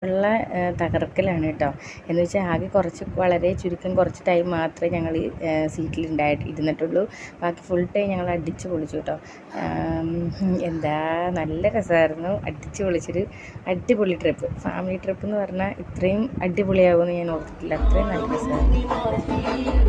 ഉള്ള തകർക്കലാണ് കേട്ടോ. എന്ന് വെച്ചാൽ ആകെ വളരെ ചുരുക്കം കുറച്ച് ടൈം മാത്രമേ ഞങ്ങൾ ഇരുന്നിട്ടുള്ളൂ. ബാക്കി ഫുൾ ടൈം ഞങ്ങൾ അടിച്ച് പൊളിച്ചു കേട്ടോ. എന്താ നല്ല രസമായിരുന്നു. അടിച്ച് പൊളിച്ചൊരു അടിപൊളി ട്രിപ്പ്. ഫാമിലി ട്രിപ്പ് എന്ന് പറഞ്ഞാൽ ഇത്രയും അടിപൊളിയാകുമെന്ന് ഞാൻ ഓർത്തിട്ടില്ല. അത്രയും നല്ല രസമായിരുന്നു.